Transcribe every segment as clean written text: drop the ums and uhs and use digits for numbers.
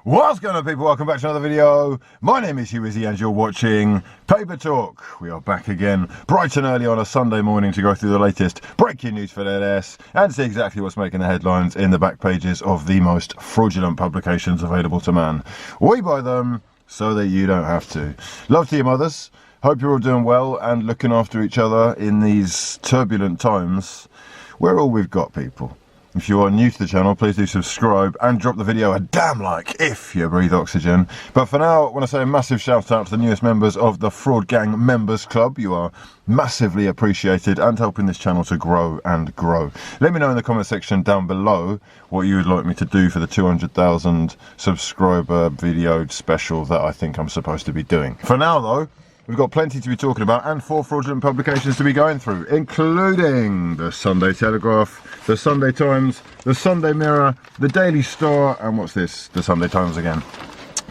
What's going on, people? Welcome back to another video. My name is hughwizzy and you're watching Paper Talk. We are back again bright and early on a Sunday morning to go through the latest breaking news for LS and see exactly what's making the headlines in the back pages of the most fraudulent publications available to man. We buy them so that you don't have to. Love to your mothers. Hope you're all doing well and looking after each other in these turbulent times. We're all we've got, people. If you are new to the channel, please do subscribe and drop the video a damn like if you breathe oxygen. But for now, I want to say a massive shout out to the newest members of the Fraud Gang Members Club. You are massively appreciated and helping this channel to grow and grow. Let me know in the comment section down below what you would like me to do for the 200,000 subscriber video special that I think I'm supposed to be doing. For now though, we've got plenty to be talking about and 4 fraudulent publications to be going through, including the Sunday Telegraph, the Sunday Times, the Sunday Mirror, the Daily Star, and what's this? The Sunday Times again.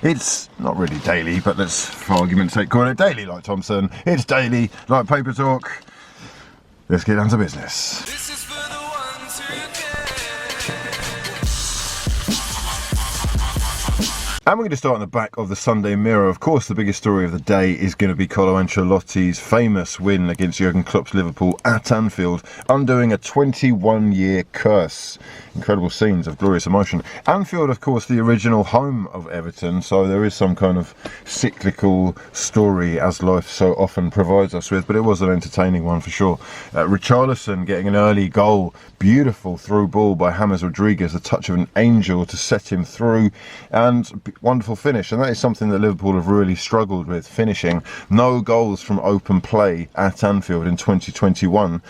It's not really daily, but let's, for argument's sake, call it daily like Thompson. It's daily like Paper Talk. Let's get down to business. This is for the ones who And we're going to start on the back of the Sunday Mirror. Of course, the biggest story of the day is going to be Carlo Ancelotti's famous win against Jurgen Klopp's Liverpool at Anfield, undoing a 21-year curse. Incredible scenes of glorious emotion. Anfield, of course, the original home of Everton, so there is some kind of cyclical story, as life so often provides us with, but it was an entertaining one for sure. Richarlison getting an early goal, beautiful through ball by James Rodriguez, a touch of an angel to set him through, and wonderful finish. And that is something that Liverpool have really struggled with, finishing. No goals from open play at Anfield in 2021.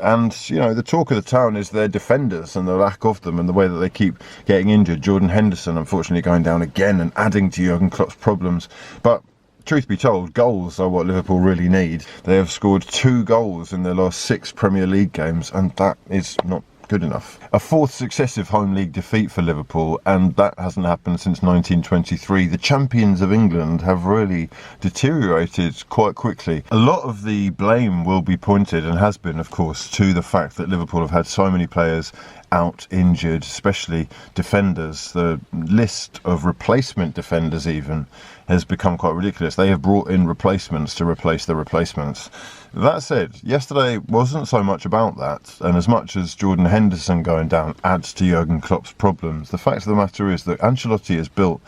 And, you know, the talk of the town is their defenders and the lack of them and the way that they keep getting injured. Jordan Henderson, unfortunately, going down again and adding to Jurgen Klopp's problems. But truth be told, goals are what Liverpool really need. They have scored 2 goals in their last 6 Premier League games, and that is not good enough. A 4th successive home league defeat for Liverpool, and that hasn't happened since 1923. The champions of England have really deteriorated quite quickly. A lot of the blame will be pointed, and has been of course, to the fact that Liverpool have had so many players out injured, especially defenders. The list of replacement defenders even has become quite ridiculous. They have brought in replacements to replace the replacements. That said, yesterday wasn't so much about that, and as much as Jordan Henderson going down adds to Jurgen Klopp's problems, the fact of the matter is that Ancelotti has built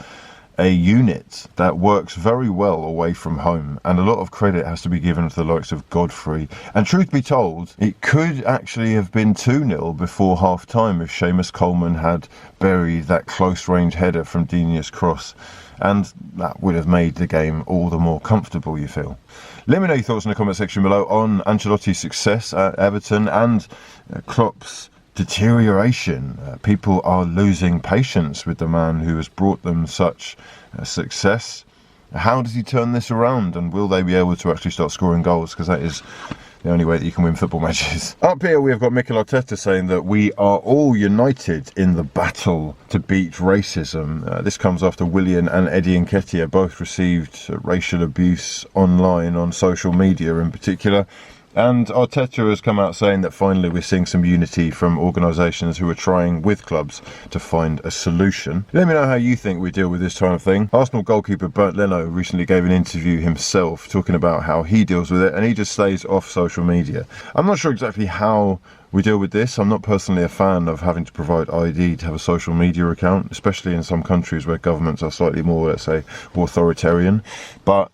a unit that works very well away from home, and a lot of credit has to be given to the likes of Godfrey. And truth be told, it could actually have been 2-0 before half time if Seamus Coleman had buried that close range header from Dini's cross, and that would have made the game all the more comfortable, you feel. Let me know your thoughts in the comment section below on Ancelotti's success at Everton and Klopp's deterioration. People are losing patience with the man who has brought them such success. How does he turn this around, and will they be able to actually start scoring goals? Because that is the only way that you can win football matches. Up here we have got Mikel Arteta saying that we are all united in the battle to beat racism. This comes after Willian and Eddie Nketiah both received racial abuse online, on social media in particular. And Arteta has come out saying that finally we're seeing some unity from organisations who are trying with clubs to find a solution. Let me know how you think we deal with this kind of thing. Arsenal goalkeeper Bernd Leno recently gave an interview himself talking about how he deals with it, and he just stays off social media. I'm not sure exactly how we deal with this. I'm not personally a fan of having to provide ID to have a social media account, especially in some countries where governments are slightly more, let's say, authoritarian. But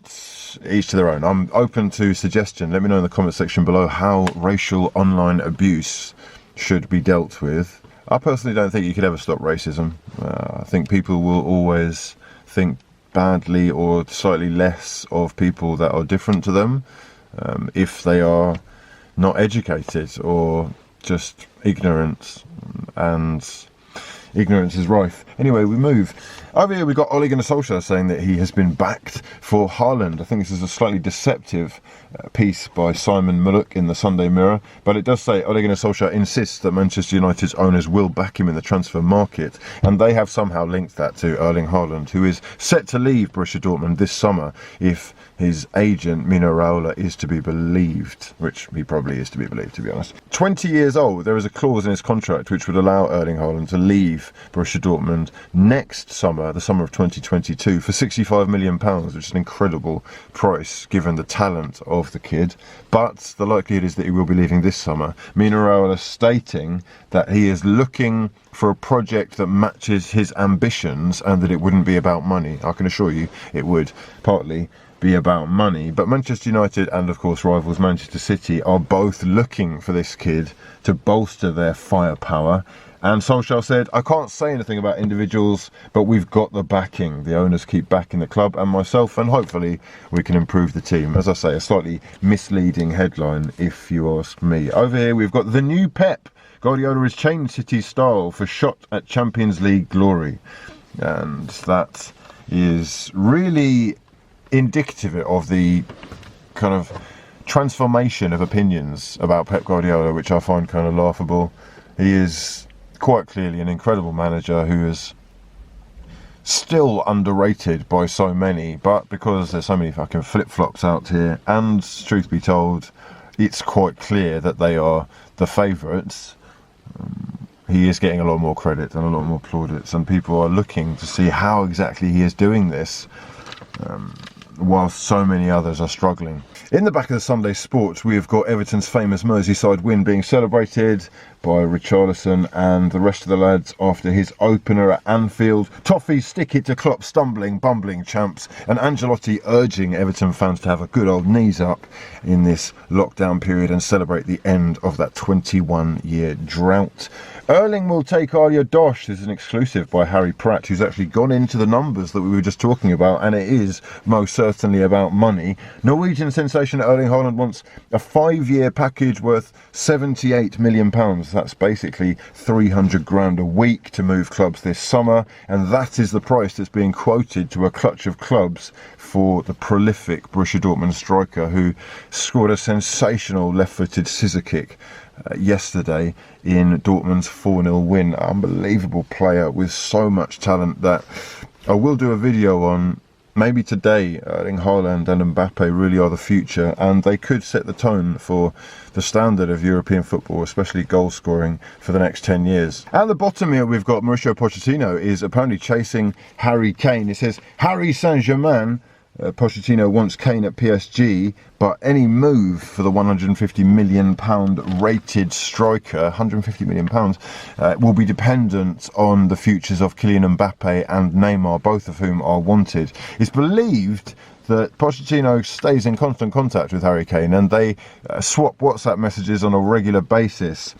each to their own. I'm open to suggestion. Let me know in the comment section below how racial online abuse should be dealt with. I personally don't think you could ever stop racism. I think people will always think badly or slightly less of people that are different to them if they are not educated or just ignorant, and ignorance is rife. Anyway, we move. Over here we've got Ole Gunnar Solskjaer saying that he has been backed for Haaland. I think this is a slightly deceptive piece by Simon Mullock in the Sunday Mirror, but it does say Ole Gunnar Solskjaer insists that Manchester United's owners will back him in the transfer market, and they have somehow linked that to Erling Haaland, who is set to leave Borussia Dortmund this summer if his agent Mino Raiola is to be believed, which he probably is to be believed, to be honest. 20 years old, there is a clause in his contract which would allow Erling Haaland to leave leave Borussia Dortmund next summer, the summer of 2022, for £65 million, which is an incredible price given the talent of the kid. But the likelihood is that he will be leaving this summer. Mino Raiola stating that he is looking for a project that matches his ambitions and that it wouldn't be about money. I can assure you it would partly be about money. But Manchester United and, of course, rivals Manchester City are both looking for this kid to bolster their firepower. And Solskjaer said, I can't say anything about individuals, but we've got the backing. The owners keep backing the club and myself, and hopefully we can improve the team. As I say, a slightly misleading headline, if you ask me. Over here, we've got the new Pep. Guardiola has changed City's style for shot at Champions League glory. And that is really indicative of the kind of transformation of opinions about Pep Guardiola, which I find kind of laughable. He is quite clearly an incredible manager who is still underrated by so many, but because there's so many fucking flip-flops out here, and truth be told, it's quite clear that they are the favourites, he is getting a lot more credit and a lot more plaudits, and people are looking to see how exactly he is doing this, whilst so many others are struggling. In the back of the Sunday Sport, we have got Everton's famous Merseyside win being celebrated by Richarlison and the rest of the lads after his opener at Anfield. Toffees stick it to Klopp, stumbling, bumbling champs, and Ancelotti urging Everton fans to have a good old knees up in this lockdown period and celebrate the end of that 21-year drought. Erling will take Arya Dosh. This is an exclusive by Harry Pratt, who's actually gone into the numbers that we were just talking about, and it is most certainly about money. Norwegian sensation Erling Haaland wants a 5-year package worth £78 million. That's basically 300 grand a week to move clubs this summer, and that is the price that's being quoted to a clutch of clubs for the prolific Borussia Dortmund striker who scored a sensational left-footed scissor kick yesterday in Dortmund's 4-0 win. Unbelievable player with so much talent that I will do a video on. Maybe today, Erling Haaland and Mbappe really are the future, and they could set the tone for the standard of European football, especially goal scoring, for the next 10 years. At the bottom here, we've got Mauricio Pochettino is apparently chasing Harry Kane. It says, Harry Saint-Germain, Pochettino wants Kane at PSG, but any move for the £150 million rated striker, £150 million, will be dependent on the futures of Kylian Mbappe and Neymar, both of whom are wanted. It's believed that Pochettino stays in constant contact with Harry Kane, and they swap WhatsApp messages on a regular basis.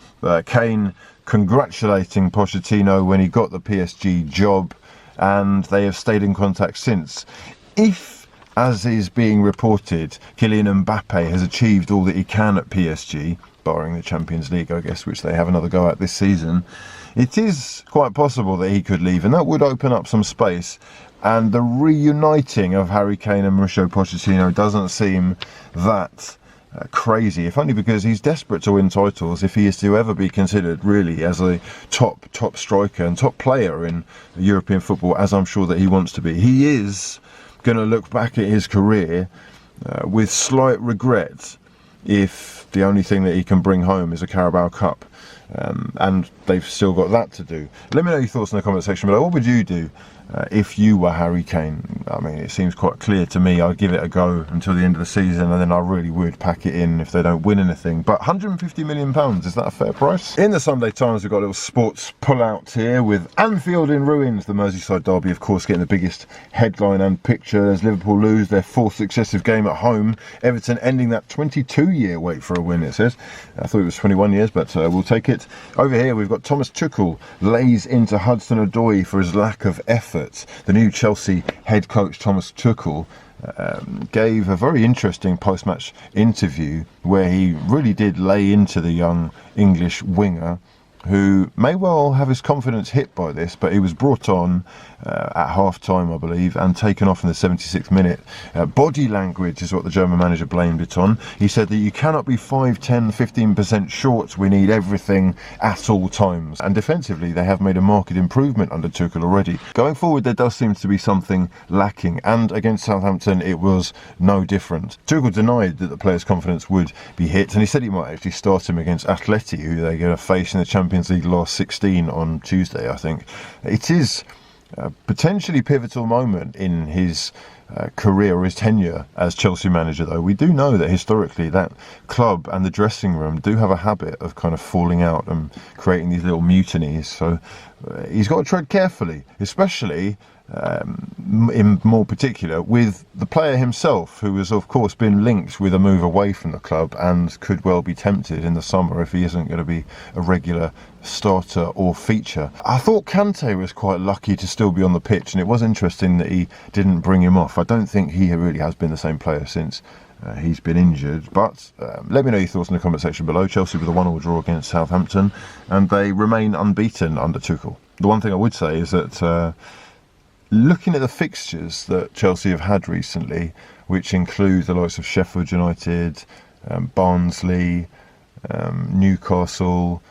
Kane congratulating Pochettino when he got the PSG job, and they have stayed in contact since. If, as is being reported, Kylian Mbappe has achieved all that he can at PSG, barring the Champions League, I guess, which they have another go at this season, it is quite possible that he could leave, and that would open up some space. And the reuniting of Harry Kane and Mauricio Pochettino doesn't seem that crazy, if only because he's desperate to win titles if he is to ever be considered really as a top striker and top player in European football, as I'm sure that he wants to be. He is going to look back at his career with slight regret if the only thing that he can bring home is a Carabao Cup, and they've still got that to do. Let me know your thoughts in the comment section below. What would you do if you were Harry Kane? I mean, it seems quite clear to me. I'd give it a go until the end of the season, and then I really would pack it in if they don't win anything. But £150 million, is that a fair price? In the Sunday Times, we've got a little sports pull-out here with Anfield in ruins. The Merseyside derby, of course, getting the biggest headline and picture as Liverpool lose their 4th successive game at home. Everton ending that 22-year wait for a win, it says. I thought it was 21 years, but we'll take it. Over here, we've got Thomas Tuchel lays into Hudson-Odoi for his lack of effort. The new Chelsea head coach Thomas Tuchel gave a very interesting post-match interview where he really did lay into the young English winger, who may well have his confidence hit by this, but he was brought on at half-time, I believe, and taken off in the 76th minute. Body language is what the German manager blamed it on. He said that you cannot be 5, 10, 15% short. We need everything at all times. And defensively, they have made a marked improvement under Tuchel already. Going forward, there does seem to be something lacking, and against Southampton, it was no different. Tuchel denied that the players' confidence would be hit, and he said he might actually start him against Atleti, who they're going to face in the Champions Champions League last 16 on Tuesday, I think. It is a potentially pivotal moment in his career or his tenure as Chelsea manager, though. We do know that historically that club and the dressing room do have a habit of kind of falling out and creating these little mutinies. So he's got to tread carefully, especially in more particular with the player himself, who has of course been linked with a move away from the club and could well be tempted in the summer if he isn't going to be a regular starter or feature. I thought Kante was quite lucky to still be on the pitch, and it was interesting that he didn't bring him off. I don't think he really has been the same player since he's been injured, but let me know your thoughts in the comment section below. Chelsea with a 1-1 draw against Southampton, and they remain unbeaten under Tuchel. The one thing I would say is that looking at the fixtures that Chelsea have had recently, which include the likes of Sheffield United, Barnsley, Newcastle,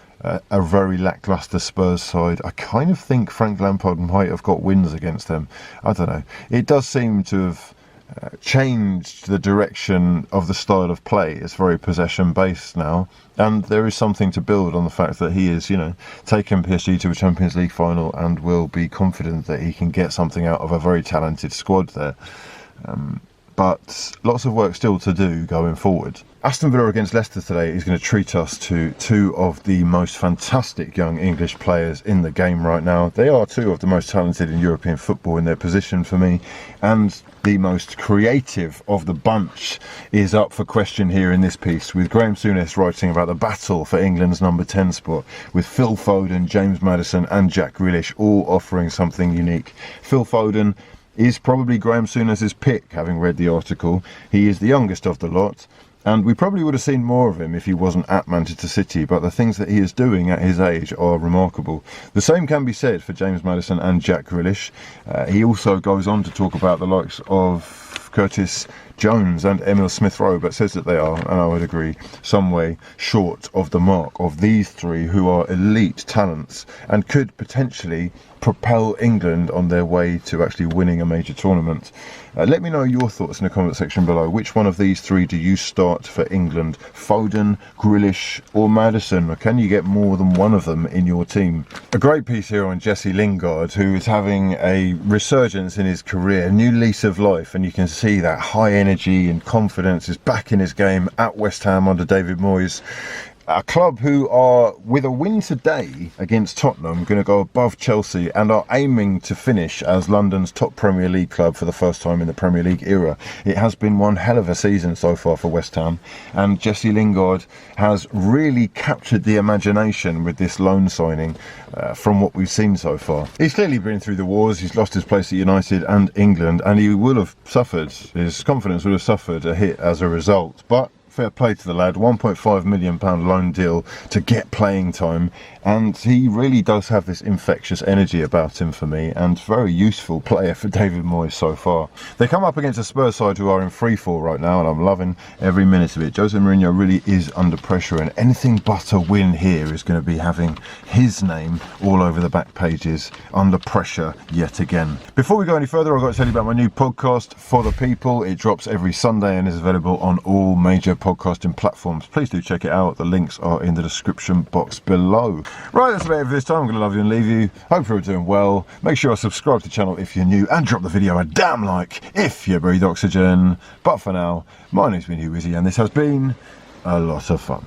a very lacklustre Spurs side, I kind of think Frank Lampard might have got wins against them. I don't know. It does seem to have changed the direction of the style of play. It's very possession based now, and there is something to build on the fact that he is, taken PSG to a Champions League final and will be confident that he can get something out of a very talented squad there. But lots of work still to do going forward. Aston Villa against Leicester today is going to treat us to two of the most fantastic young English players in the game right now. They are two of the most talented in European football in their position for me, and the most creative of the bunch is up for question here in this piece, with Graham Souness writing about the battle for England's number 10 spot, with Phil Foden, James Maddison and Jack Grealish all offering something unique. Phil Foden is probably Graham Souness's pick, having read the article. He is the youngest of the lot, and we probably would have seen more of him if he wasn't at Manchester City, but the things that he is doing at his age are remarkable. The same can be said for James Maddison and Jack Grealish. He also goes on to talk about the likes of Curtis Jones and Emil Smith-Rowe, but says that they are, and I would agree, some way short of the mark of these three, who are elite talents and could potentially propel England on their way to actually winning a major tournament. Let me know your thoughts in the comment section below. Which one of these three do you start for England? Foden, Grealish or Maddison? Or can you get more than one of them in your team? A great piece here on Jesse Lingard, who is having a resurgence in his career, a new lease of life, and you can see that high energy and confidence is back in his game at West Ham under David Moyes. A club who are, with a win today against Tottenham, going to go above Chelsea and are aiming to finish as London's top Premier League club for the first time in the Premier League era. It has been one hell of a season so far for West Ham, and Jesse Lingard has really captured the imagination with this loan signing from what we've seen so far. He's clearly been through the wars, he's lost his place at United and England, and he will have suffered, his confidence would have suffered a hit as a result, but fair play to the lad. £1.5 million loan deal to get playing time, and he really does have this infectious energy about him for me, and very useful player for David Moyes so far. They come up against a Spurs side who are in free fall right now, and I'm loving every minute of it. Jose Mourinho really is under pressure, and anything but a win here is going to be having his name all over the back pages, under pressure yet again. Before we go any further, I've got to tell you about my new podcast, For the People. It drops every Sunday and is available on all major podcasting platforms. Please do check it out. The links are in the description box below. Right, that's about it for this time. I'm going to love you and leave you. Hope you're all doing well. Make sure you subscribe to the channel if you're new, and drop the video a damn like if you breathe oxygen. But for now, my name's been hughwizzy, and this has been a lot of fun.